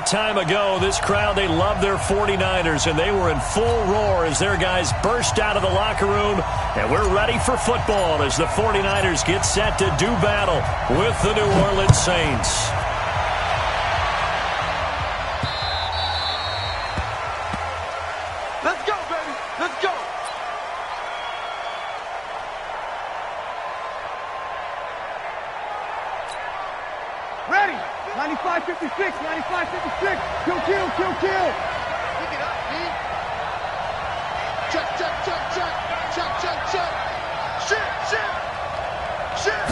short time ago, this crowd, they loved their 49ers, and they were in full roar as their guys burst out of the locker room. And we're ready for football as the 49ers get set to do battle with the New Orleans Saints. Let's go, baby. Let's go. Ready. 95-56. 95-56. Kill, kill, kill, kill. Pick it up, B. Check, check, check, check. Check, check, check. Shit, shit. Shit.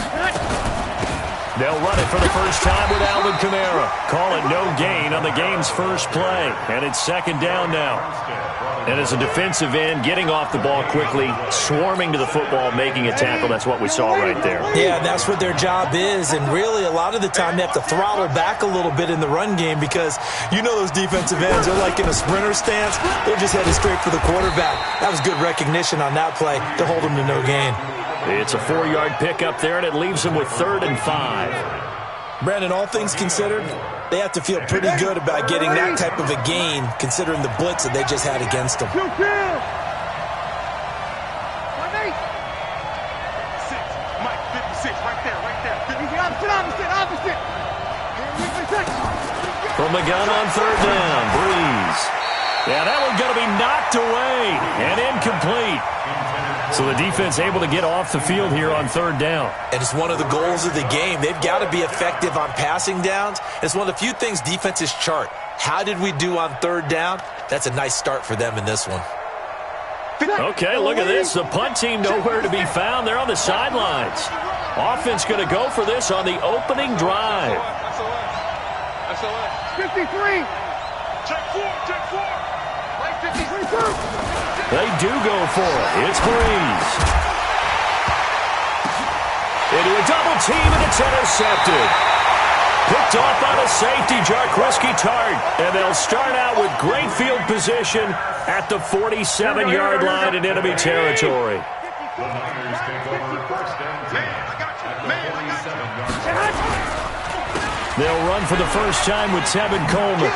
They'll run it for the first time with Alvin Kamara. Call it no gain on the game's first play. And it's second down now. And as a defensive end, getting off the ball quickly, swarming to the football, making a tackle, that's what we saw right there. Yeah, that's what their job is. And really, a lot of the time, they have to throttle back a little bit in the run game because you know those defensive ends are like in a sprinter stance. They're just headed straight for the quarterback. That was good recognition on that play to hold them to no gain. It's a 4-yard pickup there, and it leaves them with 3rd and 5. Brandon, all things considered, they have to feel pretty good about getting that type of a gain considering the blitz that they just had against them. Kill, kill. Mike, 56, right there, right there. Opposite. From the gun on 3rd down, Breeze. Yeah, that one's going to be knocked away and incomplete. So the defense able to get off the field here on 3rd down. And it's one of the goals of the game. They've got to be effective on passing downs. It's one of the few things defenses chart. How did we do on 3rd down? That's a nice start for them in this one. Okay, look at this. The punt team nowhere to be found. They're on the sidelines. Offense going to go for this on the opening drive. That's 53. Check 4. Right 53. They do go for it. It's Breeze. Into a double team, and it's intercepted. Picked off by the safety, Jarquiski Tart. And they'll start out with great field position at the 47-yard line in enemy territory. They'll run for the first time with Tevin Coleman.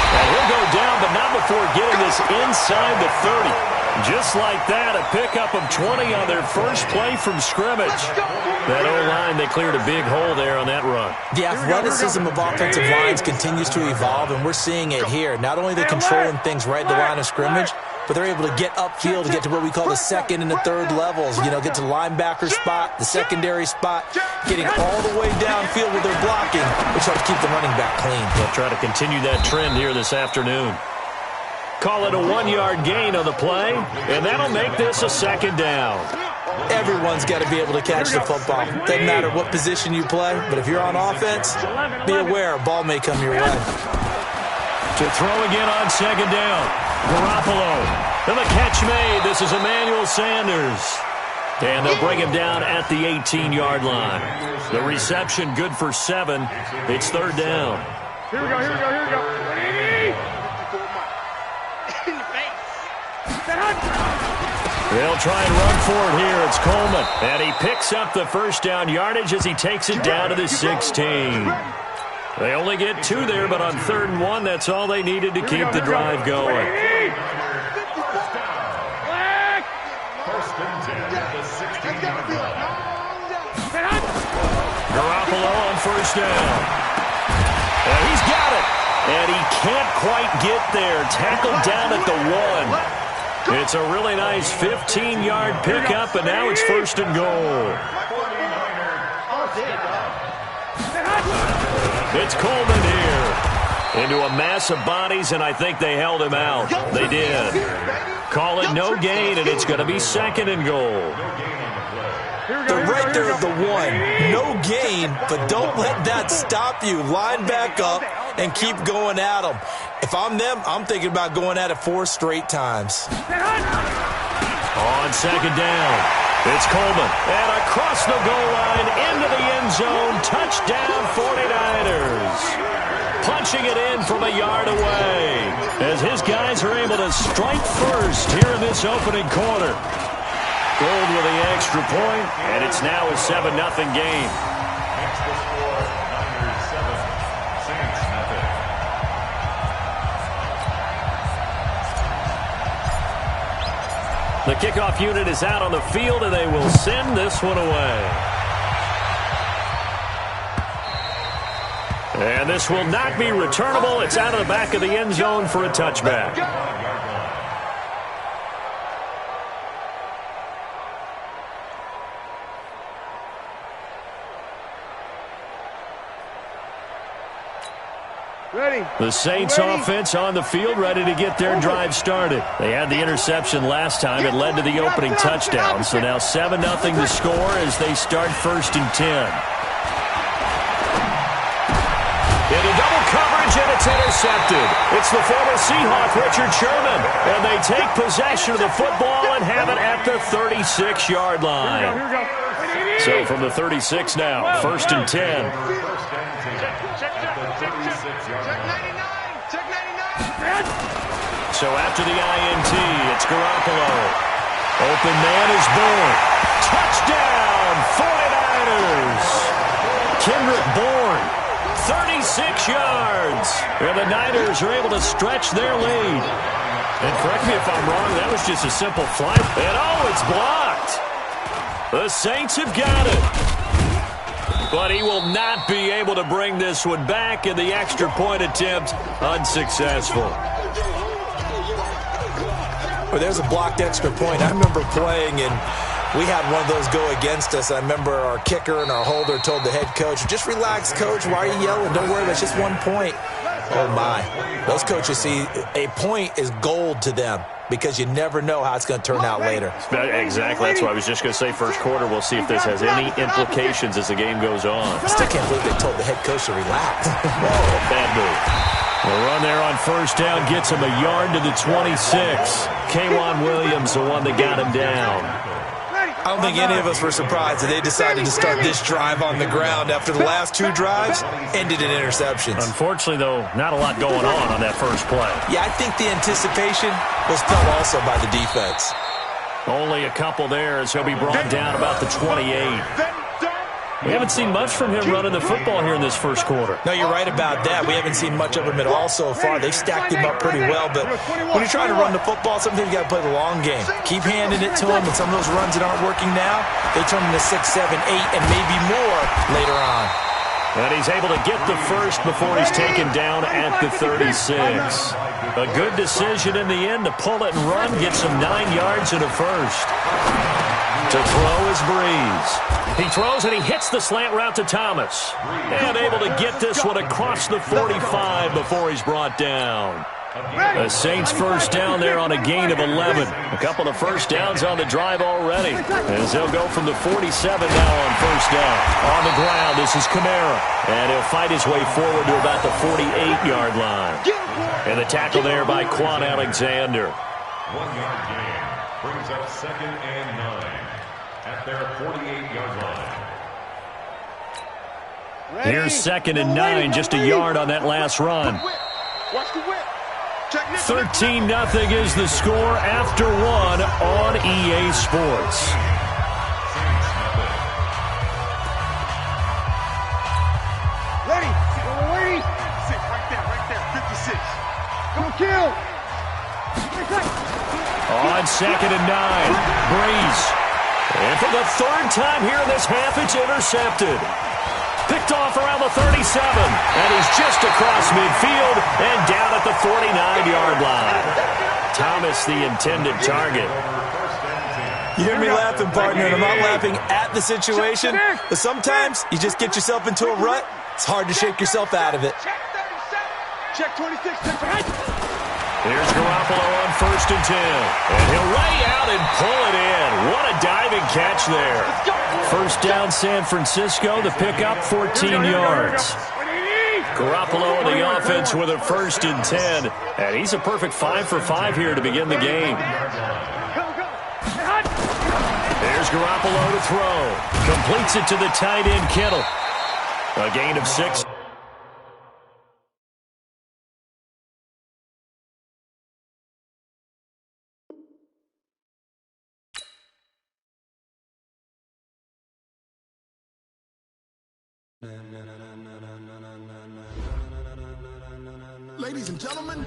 And he'll go down, but not before getting this inside the 30. Just like that, a pickup of 20 on their first play from scrimmage. That O-line, they cleared a big hole there on that run. The athleticism of offensive lines continues to evolve, and we're seeing it here. Not only are they controlling things right at the line of scrimmage, but they're able to get upfield to get to what we call the 2nd and the 3rd levels. You know, get to the linebacker spot, the secondary spot, getting all the way downfield with their blocking, which helps keep the running back clean. They'll try to continue that trend here this afternoon. Call it a 1-yard gain on the play, and that'll make this a 2nd down. Everyone's got to be able to catch the football. Doesn't matter what position you play, but if you're on offense, be aware a ball may come your way. To throw again on 2nd down. Garoppolo. And the catch made. This is Emmanuel Sanders. And they'll bring him down at the 18-yard line. The reception good for 7. It's 3rd down. Here we go. They'll try and run for it here. It's Coleman. And he picks up the first down yardage as he takes it down to the 16. They only get 2 there, but on 3rd and 1, that's all they needed to keep the drive going. Garoppolo on 1st down. And he's got it. And he can't quite get there. Tackled down at the 1. It's a really nice 15-yard pickup, and now it's 1st and goal. It's Coleman here. Into a mass of bodies, and I think they held him out. They did. Call it no gain, and it's going to be 2nd and goal. They're right there at the 1. No gain, but don't let that stop you. Line back up and keep going at them. If I'm them, I'm thinking about going at it 4 straight times. On 2nd down, it's Coleman. And across the goal line, into the end zone. Touchdown, 49ers. Punching it in from a yard away as his guys are able to strike first here in this opening quarter. Gold with the extra point, and it's now a 7-0 game. The kickoff unit is out on the field, and they will send this one away. And this will not be returnable. It's out of the back of the end zone for a touchback. Ready. The Saints offense on the field, ready to get their drive started. They had the interception last time. It led to the opening touchdown. So now 7-0 to score as they start 1st and 10. Into double coverage, and it's intercepted. It's the former Seahawk, Richard Sherman. And they take possession of the football and have it at the 36-yard line. So from the 36 now, 1st and 10. So after the INT, it's Garoppolo. Open man is Bourne. Touchdown, 49ers. Kendrick Bourne, 36 yards. And the Niners are able to stretch their lead. And correct me if I'm wrong, that was just a simple fly. And oh, it's blocked. The Saints have got it. But he will not be able to bring this one back, and the extra point attempt unsuccessful. Well, there's a blocked extra point. I remember playing, and we had one of those go against us. I remember our kicker and our holder told the head coach, just relax, coach. Why are you yelling? Don't worry, that's just 1 point. Oh, my. Those coaches see a point is gold to them because you never know how it's going to turn out later. Exactly. That's what I was just going to say. First quarter, we'll see if this has any implications as the game goes on. I still can't believe they told the head coach to relax. Whoa, bad move. The run there on 1st down gets him a yard to the 26. K'Wan Williams, the one that got him down. I don't think any of us were surprised that they decided to start this drive on the ground after the last 2 drives ended in interceptions. Unfortunately, though, not a lot going on that first play. Yeah, I think the anticipation was felt also by the defense. Only a couple there as he'll be brought down about the 28. We haven't seen much from him running the football here in this first quarter. No, you're right about that. We haven't seen much of him at all so far. They've stacked him up pretty well, but when you're trying to run the football, sometimes you got to play the long game. Keep handing it to him, and some of those runs that aren't working now, they turn into 6, 7, 8, and maybe more later on. And he's able to get the first before he's taken down at the 36. A good decision in the end to pull it and run, gets him 9 yards and a first. To throw is Breeze. He throws and he hits the slant route to Thomas. And able to get this one across the 45 before he's brought down. The Saints first down there on a gain of 11. A couple of first downs on the drive already. As they'll go from the 47 now on 1st down. On the ground, this is Kamara. And he'll fight his way forward to about the 48-yard line. And the tackle there by Quan Alexander. 1 yard gain brings up 2nd and 9 at their 48-yard line. Here's 2nd and 9, just a yard on that last run. Watch the whip. 13-0 is the score after 1 on EA Sports. Ready. Ready. Right there. 56. Go kill. On 2nd and 9, Breeze. And for the 3rd time here in this half, it's intercepted. Picked off around the 37, and he's just across midfield and down at the 49-yard line. Thomas, the intended target. You hear me laughing, partner, and I'm not laughing at the situation, but sometimes you just get yourself into a rut. It's hard to shake yourself out of it. Check 26. Here's Garoppolo on 1st and 10. And he'll lay out and pull it in. What a diving catch there. 1st down San Francisco. The pickup, 14 yards. Garoppolo in the offense with a 1st and 10. And he's a perfect 5 for 5 here to begin the game. There's Garoppolo to throw. Completes it to the tight end, Kittle. A gain of 6. Ladies and gentlemen,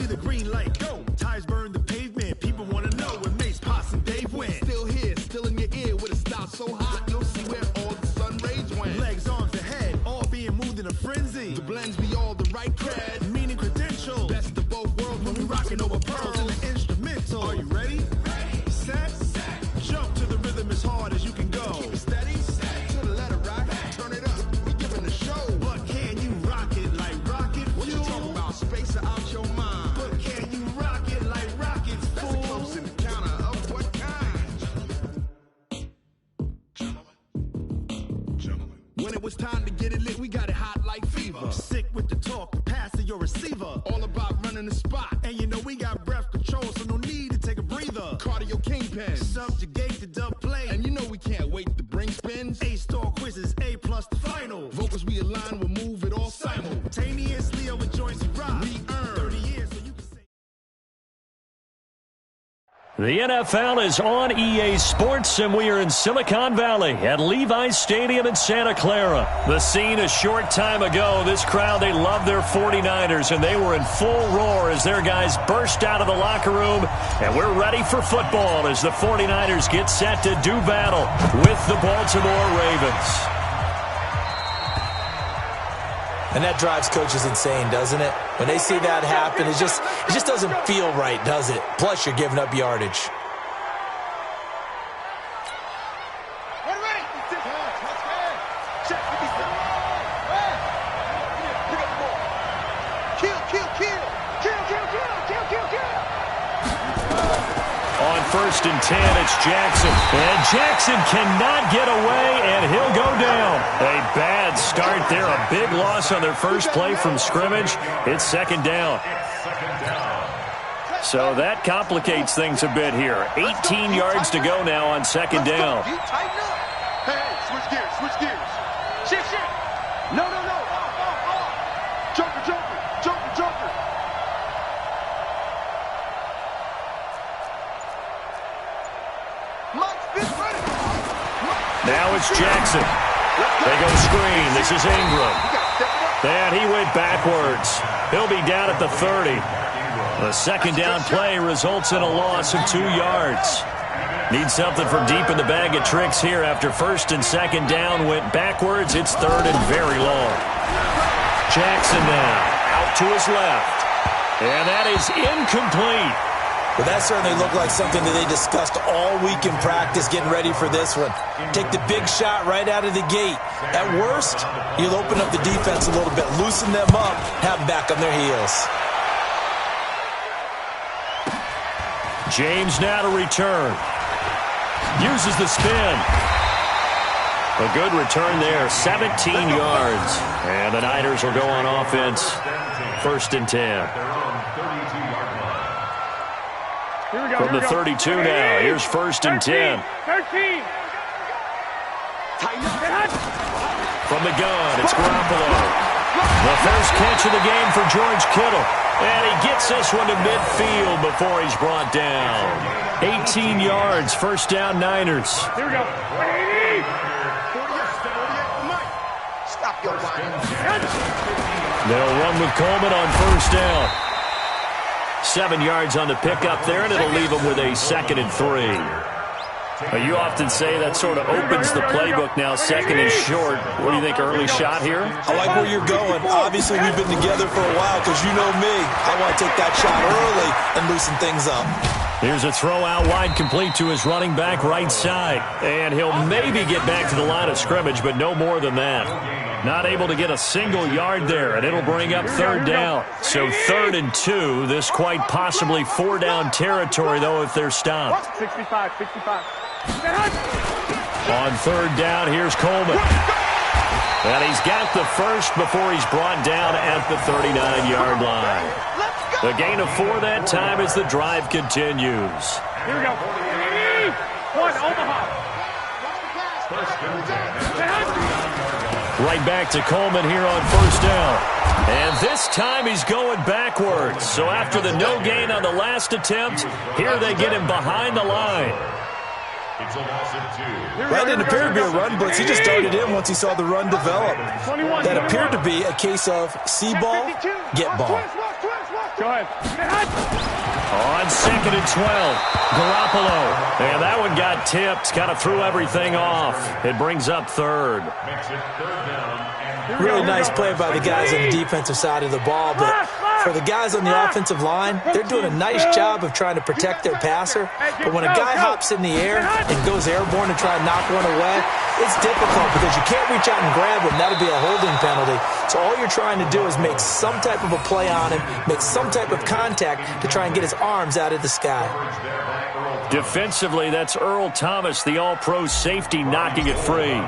the green light, go. Tires burn the pavement. People want to know where Mace, Potts, and Dave went. Still here, still in your ear with a style so hot, you'll see where all the sun rays went. Legs, arms, and head, all being moved in a frenzy. The blends be all the right cred, meaning credentials. Best of both worlds when we rockin' over pearls in the instrumental. Are you ready? Ready. Set. Jump to the rhythm as hard as you can go. Keep it steady. To the letter, right? Turn it up. We giving the show. But can you rock it like rocket fuel? What you talking about? Space out your mind. But can you rock it like rockets, fool? That's a close encounter of what kind? Gentlemen. When it was time to get it lit, we got it hot like fever. Sick with the talk, the pass to your receiver. All about running the spot. And you know we got breath control, so no need to take a breather. Cardio kingpin, subjugate the dub play. And you know we can't wait to bring spins. A-star quizzes, A+ the final. Vocals we align, we'll move it all simultaneously over joints and rock. We earn 30 years, so you can say. The NFL is on EA Sports, and we are in Silicon Valley at Levi's Stadium in Santa Clara. The scene a short time ago, this crowd, they love their 49ers, and they were in full roar as their guys burst out of the locker room, and we're ready for football as the 49ers get set to do battle with the Baltimore Ravens. And that drives coaches insane, doesn't it? When they see that happen, it just doesn't feel right, does it? Plus, you're giving up yardage. On 1st and 10, it's Jackson. And Jackson cannot get away, and he'll go down. A bad start there. A big loss on their first play from scrimmage. It's 2nd down. So that complicates things a bit here. 18 yards to go now on 2nd down. Hey, switch gears, switch gears. Shift. No. Joker. Now it's Jackson. They go screen. This is Ingram. And he went backwards. He'll be down at the 30. The 2nd down play results in a loss of 2 yards. Need something from deep in the bag of tricks here after 1st and 2nd down went backwards. It's 3rd and very long. Jackson now out to his left. And that is incomplete. But that certainly looked like something that they discussed all week in practice, getting ready for this one. Take the big shot right out of the gate. At worst, you'll open up the defense a little bit, loosen them up, have them back on their heels. James now to return. Uses the spin. A good return there, 17 yards. And the Niners will go on offense, 1st and 10. From the 32 now, here's 1st and 10. 13. From the gun, it's Garoppolo. The first catch of the game for George Kittle. And he gets this one to midfield before he's brought down. 18 yards, 1st down Niners. Here we go. 80. Stop your They'll run with Coleman on 1st down. 7 yards on the pickup there, and it'll leave them with a 2nd and 3. You often say that sort of opens the playbook now, 2nd and short. What do you think, early shot here? I like where you're going. Obviously, we've been together for a while because you know me. I want to take that shot early and loosen things up. Here's a throw out wide, complete to his running back right side. And he'll maybe get back to the line of scrimmage, but no more than that. Not able to get a single yard there, and it'll bring up 3rd down. So 3rd and 2, this quite possibly 4-down territory, though, if they're stopped. 65. On 3rd down, here's Coleman. And he's got the first before he's brought down at the 39-yard line. The gain of 4 that time as the drive continues. Here we go. 1, Omaha. Right back to Coleman here on 1st down. And this time he's going backwards. So after the no gain on the last attempt, here they get him behind the line. That didn't appear to be a run blitz. He just darted in once he saw the run develop. That appeared to be a case of see ball, get ball. Go ahead. On 2nd and 12, Garoppolo. And that one got tipped, kind of threw everything off. It brings up 3rd. Makes it 3rd down and Really nice play by the guys on the defensive side of the ball, but for the guys on the offensive line, they're doing a nice job of trying to protect their passer. But when a guy hops in the air and goes airborne to try and knock one away, it's difficult because you can't reach out and grab him. That'll be a holding penalty. So all you're trying to do is make some type of a play on him, make some type of contact to try and get his arms out of the sky. Defensively, that's Earl Thomas, the all-pro safety, knocking it free.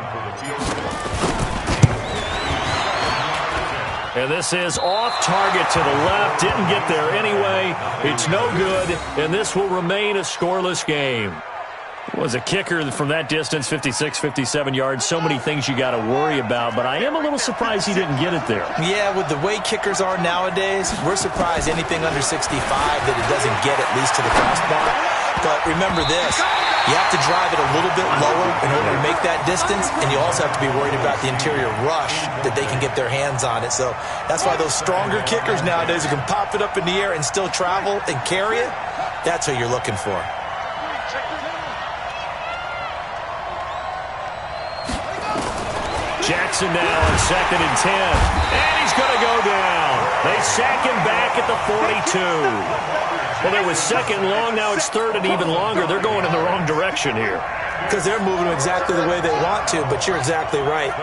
And this is off target to the left. Didn't get there anyway. It's no good, and this will remain a scoreless game. Was a kicker from that distance, 56, 57 yards. So many things you got to worry about, but I am a little surprised he didn't get it there. Yeah, with the way kickers are nowadays, we're surprised anything under 65 that it doesn't get at least to the crossbar. But remember this, you have to drive it a little bit lower in order to make that distance, and you also have to be worried about the interior rush that they can get their hands on it. So that's why those stronger kickers nowadays who can pop it up in the air and still travel and carry it, that's what you're looking for. Jackson now on 2nd and 10. And he's going to go down. They sack him back at the 42. Well, there was 2nd long. Now it's 3rd and even longer. They're going in the wrong direction here. Because they're moving exactly the way they want to, but you're exactly right.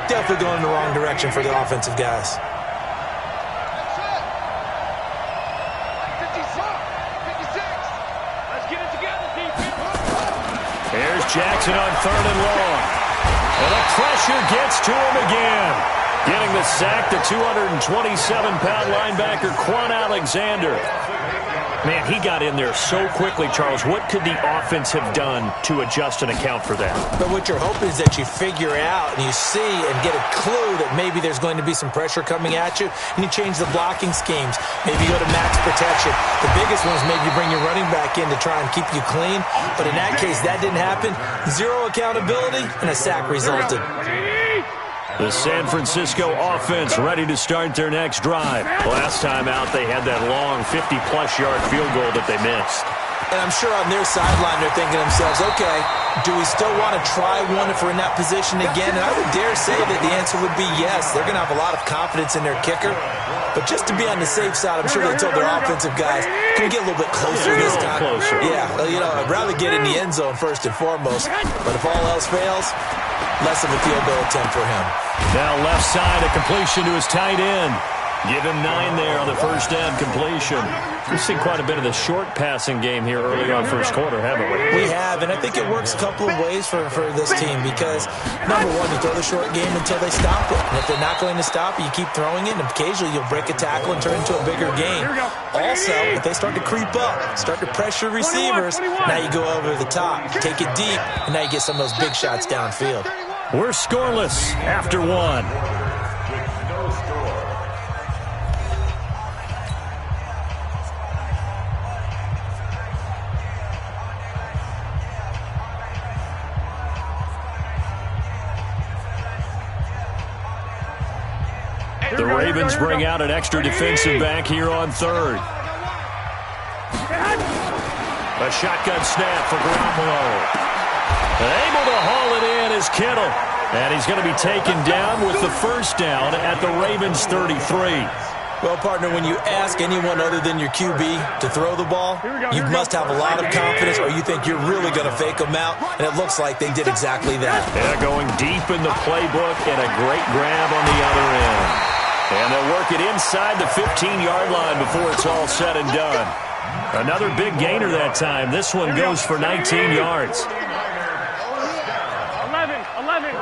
Definitely going in the wrong direction for the offensive guys. Here's Jackson on 3rd and long. And the pressure gets to him again. Getting the sack, the 227-pound linebacker, Quan Alexander. Man, he got in there so quickly, Charles. What could the offense have done to adjust and account for that? But what you're hoping is that you figure out and you see and get a clue that maybe there's going to be some pressure coming at you, and you change the blocking schemes. Maybe you go to max protection. The biggest one is maybe you bring your running back in to try and keep you clean. But in that case, that didn't happen. Zero accountability, and a sack resulted. The San Francisco offense ready to start their next drive. Last time out, they had that long 50-plus yard field goal that they missed. And I'm sure on their sideline they're thinking to themselves, okay, do we still want to try one if we're in that position again? And I would dare say that the answer would be yes. They're going to have a lot of confidence in their kicker. But just to be on the safe side, I'm sure they told their offensive guys, can we get a little bit closer this time? Closer. Yeah, you know, I'd rather get in the end zone first and foremost. But if all else fails, less of a field goal attempt for him. Now left side, a completion to his tight end. Give him 9 there on the first down completion. We've seen quite a bit of the short passing game here early on first quarter, haven't we? We have, and I think it works a couple of ways for this team because, number one, you throw the short game until they stop it. And if they're not going to stop it, you keep throwing it, and occasionally you'll break a tackle and turn it into a bigger game. Also, if they start to creep up, start to pressure receivers, now you go over the top, take it deep, and now you get some of those big shots downfield. We're scoreless after 1. The Ravens bring out an extra defensive back here on 3rd. A shotgun snap for Garoppolo. Able to haul it in is Kittle. And he's going to be taken down with the first down at the Ravens 33. Well, partner, when you ask anyone other than your QB to throw the ball, you must have a lot of confidence or you think you're really going to fake them out, and it looks like they did exactly that. Yeah, going deep in the playbook and a great grab on the other end. And they'll work it inside the 15-yard line before it's all said and done. Another big gainer that time. This one goes for 19 yards. 11.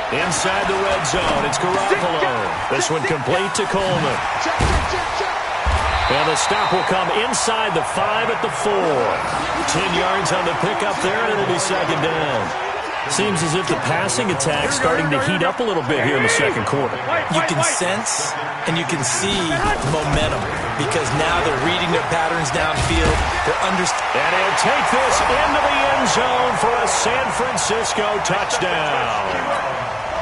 Inside the red zone, it's Garoppolo. This one complete to Coleman. And the stop will come inside the 5 at the 4. 10 yards on the pickup there, and it'll be second down. Seems as if the passing attack's starting to heat up a little bit here in the second quarter. You can sense and you can see momentum because now they're reading their patterns downfield. They're understanding. And he'll take this into the end zone for a San Francisco touchdown.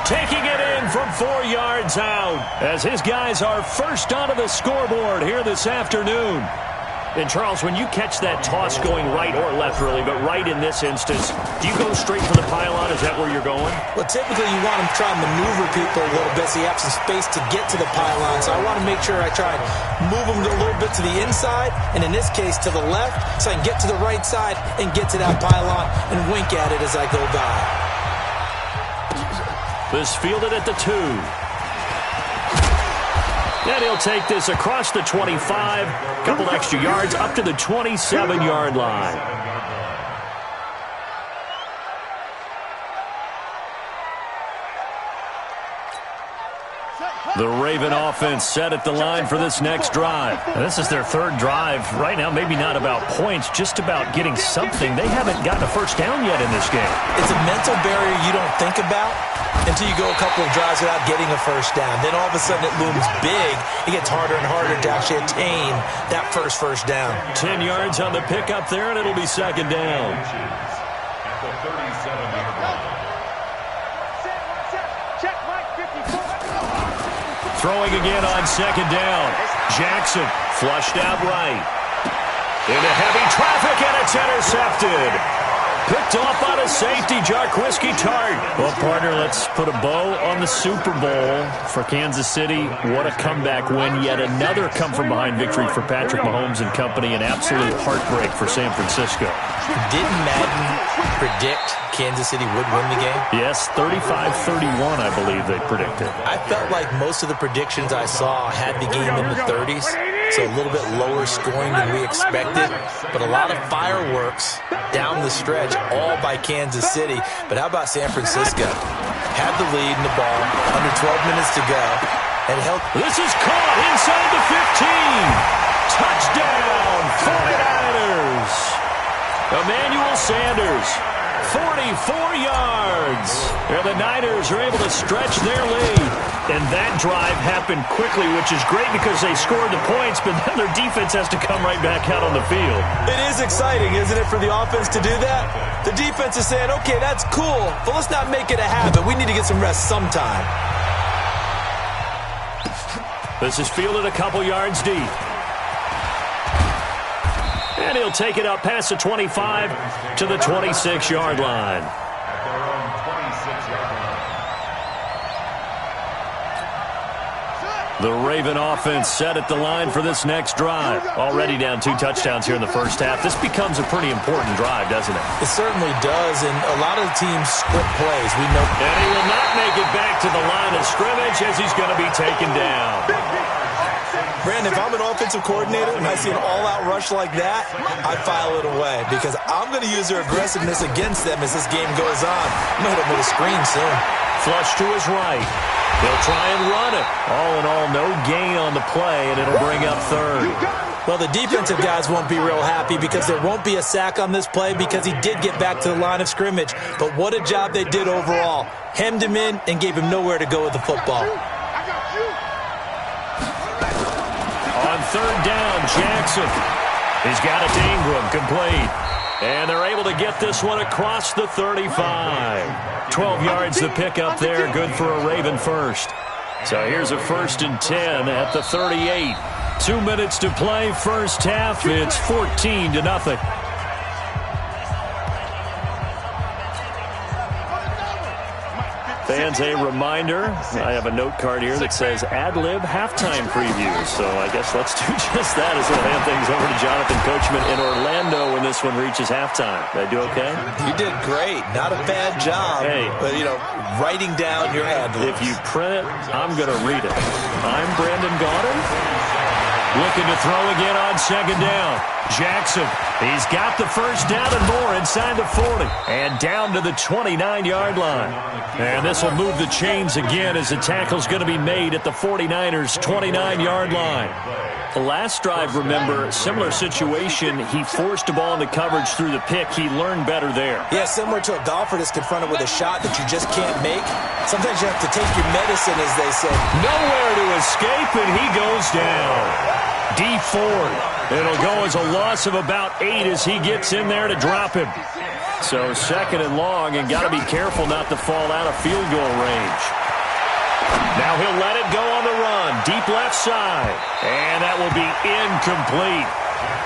Taking it in from 4 yards out as his guys are first onto the scoreboard here this afternoon. And, Charles, when you catch that toss going right or left, really, but right in this instance, do you go straight for the pylon? Is that where you're going? Well, typically you want to try and maneuver people a little bit so you have some space to get to the pylon. So I want to make sure I try and move them a little bit to the inside, and in this case to the left, so I can get to the right side and get to that pylon and wink at it as I go by. This fielded at the 2. And he'll take this across the 25, a couple extra yards up to the 27-yard line. The Raven offense set at the line for this next drive. And this is their third drive. Right now, maybe not about points, just about getting something. They haven't gotten a first down yet in this game. It's a mental barrier you don't think about until you go a couple of drives without getting a first down. Then all of a sudden it looms big. It gets harder and harder to actually attain that first down. 10 yards on the pickup there, and it'll be second down. At the 37-yard line. Throwing again on second down. Jackson flushed out right. Into heavy traffic, and it's intercepted. Picked off on a safety, Jarquiski Tart. Well, partner, let's put a bow on the Super Bowl for Kansas City. What a comeback win. Yet another come-from-behind victory for Patrick Mahomes and company. An absolute heartbreak for San Francisco. Didn't Madden predict Kansas City would win the game? Yes, 35-31, I believe they predicted. I felt like most of the predictions I saw had the game in the 30s. So a little bit lower scoring than we expected. But a lot of fireworks down the stretch, all by Kansas City. But how about San Francisco? Had the lead in the ball, under 12 minutes to go. And held. This is caught inside the 15. Touchdown, 49ers. Emmanuel Sanders, 44 yards. And the Niners are able to stretch their lead. And that drive happened quickly, which is great because they scored the points, but then their defense has to come right back out on the field. It is exciting, isn't it, for the offense to do that? The defense is saying, okay, that's cool, but let's not make it a habit. We need to get some rest sometime. This is fielded a couple yards deep. And he'll take it up past the 25 to the 26-yard line. At their own 26-yard line. The Raven offense set at the line for this next drive. Already down 2 touchdowns here in the first half. This becomes a pretty important drive, doesn't it? It certainly does, and a lot of the teams script plays. We know. And he will not make it back to the line of scrimmage as he's going to be taken down. Brandon, if I'm an offensive coordinator and I see an all-out rush like that, I file it away because I'm going to use their aggressiveness against them as this game goes on. I'm going to hit them with a screen soon. Flush to his right. They'll try and run it. All in all, no gain on the play, and it'll bring up third. Well, the defensive guys won't be real happy because there won't be a sack on this play because he did get back to the line of scrimmage. But what a job they did overall. Hemmed him in and gave him nowhere to go with the football. On third down, Jackson. He's got it to Ingram, complete. And they're able to get this one across the 35. 12 yards to pick up there, good for a Raven first. So here's a 1st and 10 at the 38. 2 minutes to play, first half. It's 14-0. Fans, a reminder, I have a note card here that says ad-lib halftime previews. So I guess let's do just that as we'll hand things over to Jonathan Coachman in Orlando when this one reaches halftime. Did I do okay? You did great. Not a bad job. Hey. But, writing down your ad-libs. If you print it, I'm going to read it. I'm Brandon Gaudin. Looking to throw again on second down. Jackson, he's got the first down and more inside the 40. And down to the 29-yard line. And this will move the chains again as the tackle's going to be made at the 49ers' 29-yard line. The last drive, remember, similar situation. He forced the ball into coverage through the pick. He learned better there. Yeah, similar to a golfer that's confronted with a shot that you just can't make. Sometimes you have to take your medicine, as they say. Nowhere to escape, and he goes down. D Ford. It'll go as a loss of about 8 as he gets in there to drop him. So second and long, and got to be careful not to fall out of field goal range. Now he'll let it go on the run. Deep left side. And that will be incomplete.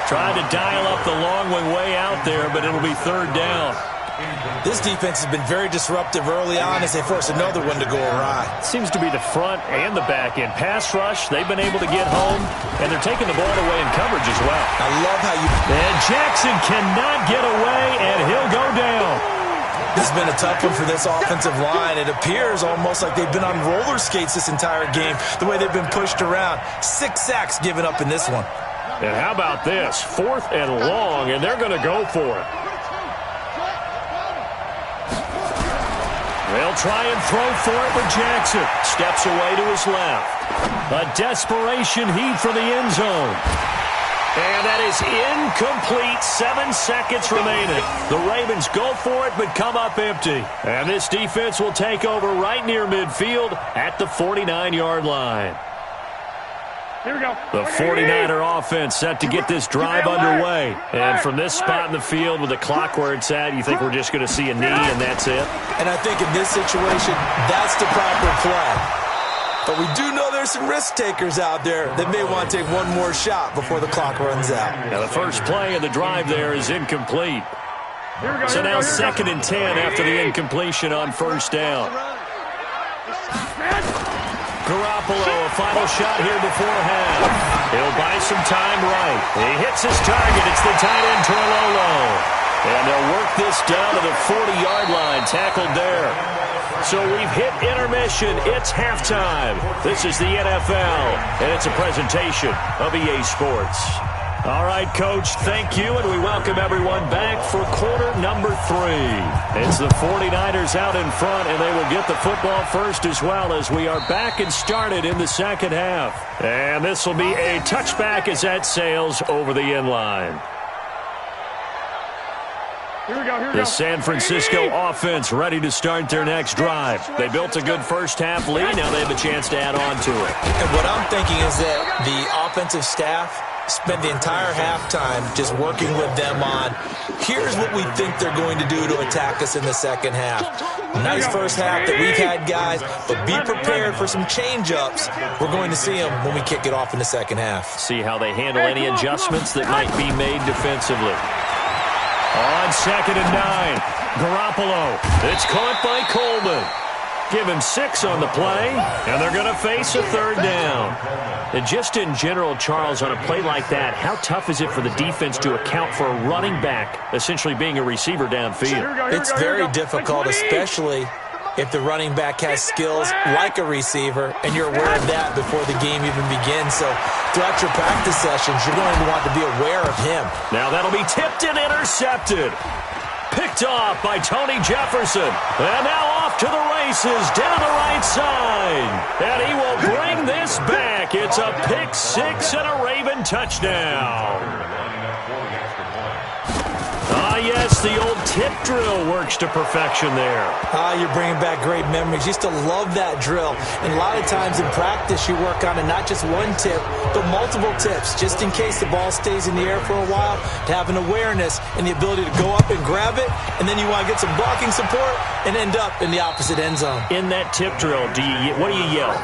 Trying to dial up the long one way out there, but it'll be third down. This defense has been very disruptive early on as they force another one to go awry. Seems to be the front and the back end. Pass rush, they've been able to get home, and they're taking the ball away in coverage as well. I love how you... And Jackson cannot get away, and he'll go down. This has been a tough one for this offensive line. It appears almost like they've been on roller skates this entire game, the way they've been pushed around. 6 sacks given up in this one. And how about this? 4th and long, and they're going to go for it. They'll try and throw for it with Jackson. Steps away to his left. A desperation heave for the end zone. And that is incomplete. 7 seconds remaining. The Ravens go for it but come up empty. And this defense will take over right near midfield at the 49-yard line. Here we go. The 49er offense set to get this drive underway. And from this spot in the field with the clock where it's at, you think we're just going to see a knee and that's it? And I think in this situation, that's the proper play. But we do know there's some risk takers out there that may want to take one more shot before the clock runs out. Now the first play of the drive there is incomplete. So now 2nd and 10 after the incompletion on first down. Garoppolo, a final shot here before half. He'll buy some time right. He hits his target. It's the tight end, Torlolo. And they'll work this down to the 40-yard line, tackled there. So we've hit intermission. It's halftime. This is the NFL, and it's a presentation of EA Sports. All right, Coach, thank you, and we welcome everyone back for quarter number 3. It's the 49ers out in front, and they will get the football first as well as we are back and started in the second half. And this will be a touchback as that sails over the end line. The San Francisco offense ready to start their next drive. They built a good first-half lead. Now they have a chance to add on to it. And what I'm thinking is that the offensive staff spend the entire halftime just working with them on, here's what we think they're going to do to attack us in the second half. Nice first half that we've had, guys, but be prepared for some change-ups. We're going to see them when we kick it off in the second half. See how they handle any adjustments that might be made defensively. On 2nd and 9, Garoppolo. It's caught by Coleman. Give him 6 on the play, and they're going to face a third down. And just in general, Charles, on a play like that, how tough is it for the defense to account for a running back essentially being a receiver downfield? It's very difficult, especially if the running back has skills like a receiver, and you're aware of that before the game even begins. So throughout your practice sessions, you're going to want to be aware of him. Now that'll be tipped and intercepted. Picked off by Tony Jefferson. And now off to the races down the right side. And he will bring this back. It's a pick 6 and a Raven touchdown. Yes, the old tip drill works to perfection there. You're bringing back great memories. Used to love that drill. And a lot of times in practice, you work on it, not just one tip, but multiple tips, just in case the ball stays in the air for a while, to have an awareness and the ability to go up and grab it, and then you want to get some blocking support and end up in the opposite end zone. In that tip drill, what do you yell?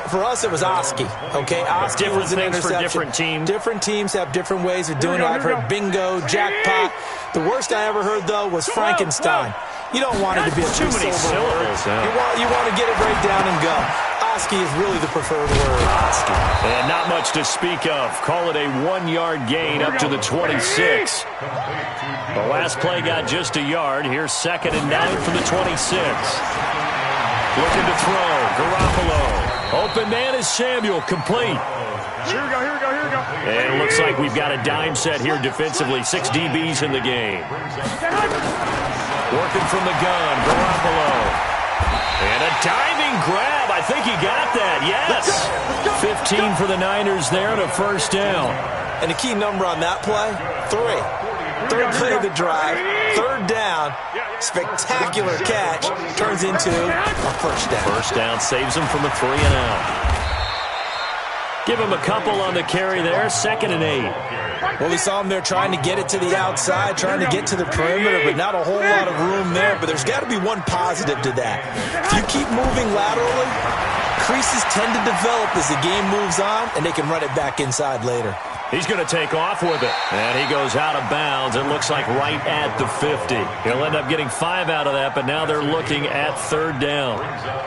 For us, it was Oski. Okay, Oski was an interception. For different teams. Different teams have different ways of doing it. I've heard bingo, jackpot. The worst I ever heard, though, was Frankenstein. You don't want it to be a too many syllables. You want to get it right down and go. Oski is really the preferred word. And not much to speak of. Call it a 1-yard gain up to the 26. The last play got just a yard. Here's 2nd and 9 from the 26. Looking to throw. Garoppolo. Open man is Samuel. Complete. Here we go, here we go, here we go. And it looks like we've got a dime set here defensively. 6 DBs in the game. Working from the gun. Garoppolo. And a diving grab. I think he got that. Yes. 15 for the Niners there and a first down. And the key number on that play, 3. Third play of the drive, third down, spectacular catch, turns into a first down. First down saves him from a 3 and out. Give him a couple on the carry there, 2nd and 8. Well, we saw him there trying to get it to the outside, trying to get to the perimeter, but not a whole lot of room there. But there's got to be one positive to that. If you keep moving laterally, creases tend to develop as the game moves on, and they can run it back inside later. He's going to take off with it. And he goes out of bounds. It looks like right at the 50. He'll end up getting 5 out of that, but now they're looking at 3rd down.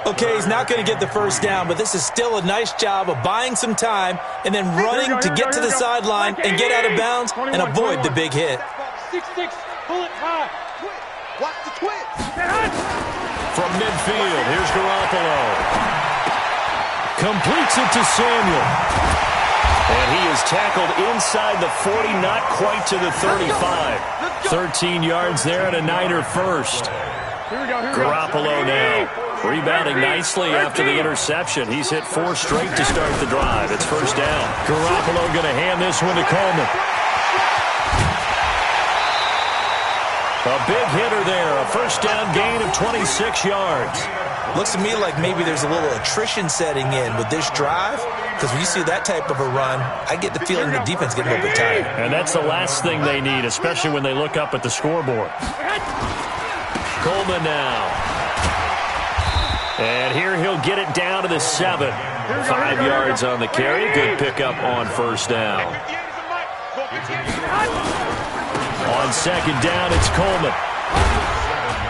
Okay, he's not going to get the first down, but this is still a nice job of buying some time and then running to get to the sideline and get out of bounds and avoid the big hit. 6-6, pull it high. Watch the twist. From midfield, here's Garoppolo. Completes it to Samuel. And he is tackled inside the 40, not quite to the 35. 13 yards there and a Niner first. Garoppolo now rebounding nicely after the interception. He's hit 4 straight to start the drive. It's first down. Garoppolo going to hand this one to Coleman. A big hitter there. A first down gain of 26 yards. Looks to me like maybe there's a little attrition setting in with this drive, because when you see that type of a run, I get the feeling the defense getting a little bit tired. And that's the last thing they need, especially when they look up at the scoreboard. Coleman now. And here he'll get it down to the 7. 5 yards on the carry. Good pickup on first down. On 2nd down, it's Coleman.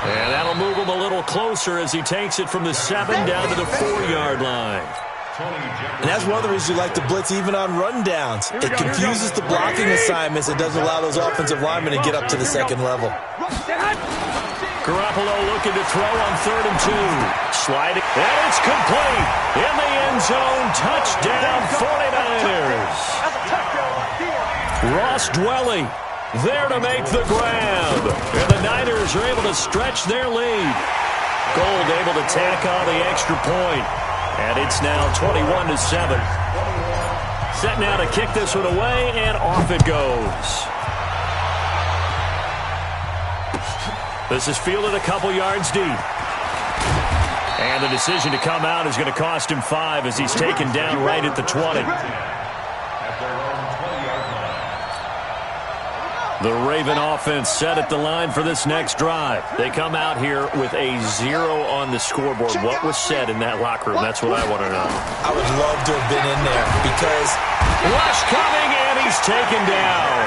And that'll move him a little closer as he takes it from the 7 down to the 4-yard line. And that's one of the reasons you like to blitz even on rundowns. It confuses the blocking assignments. It doesn't allow those offensive linemen to get up to the 2nd level. Garoppolo looking to throw on 3rd and 2. Sliding. And it's complete. In the end zone. Touchdown 49ers. Ross Dwelly there to make the grab. And the Niners are able to stretch their lead. Gold able to tack on the extra point. And it's now 21-7. Set now to kick this one away, and off it goes. This is fielded a couple yards deep. And the decision to come out is going to cost him 5 as he's taken down right at the 20. The Raven offense set at the line for this next drive. They come out here with a 0 on the scoreboard. What was said in that locker room? That's what I want to know. I would love to have been in there because rush coming, and he's taken down.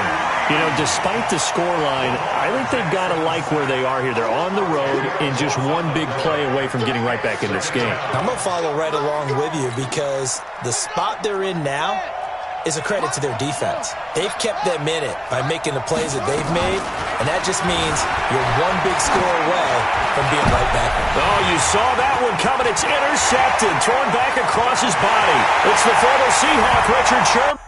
You know, despite the scoreline, I think they've got to like where they are here. They're on the road and just one big play away from getting right back in this game. I'm going to follow right along with you because the spot they're in now is a credit to their defense. They've kept them in it by making the plays that they've made, and that just means you're one big score away from being right back. Oh, you saw that one coming. It's intercepted, thrown back across his body. It's the former Seahawk, Richard Sherman.